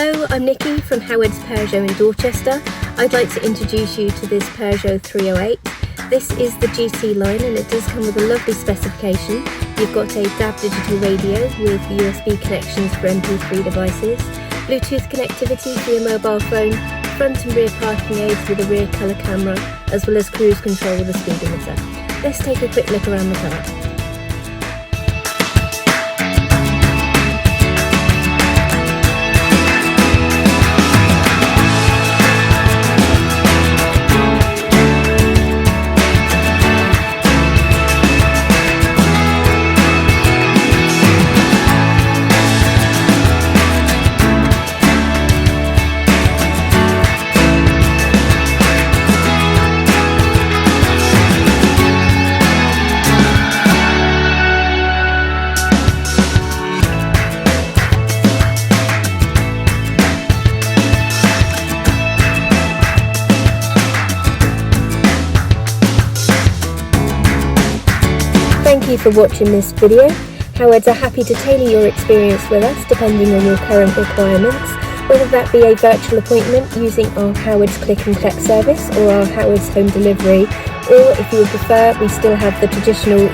Hello, I'm Nikki from Howard's Peugeot in Dorchester. I'd like to introduce you to this Peugeot 308. This is the GT line and it does come with a lovely specification. You've got a DAB digital radio with USB connections for MP3 devices, Bluetooth connectivity for your mobile phone, front and rear parking aids with a rear colour camera, as well as cruise control with a speedometer. Let's take a quick look around the car. Thank you for watching this video. Howard's are happy to tailor your experience with us depending on your current requirements, whether that be a virtual appointment using our Howard's Click and Collect service or our Howard's Home Delivery, or if you would prefer, we still have the traditional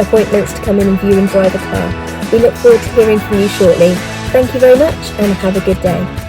appointments to come in and view and drive a car. We look forward to hearing from you shortly. Thank you very much and have a good day.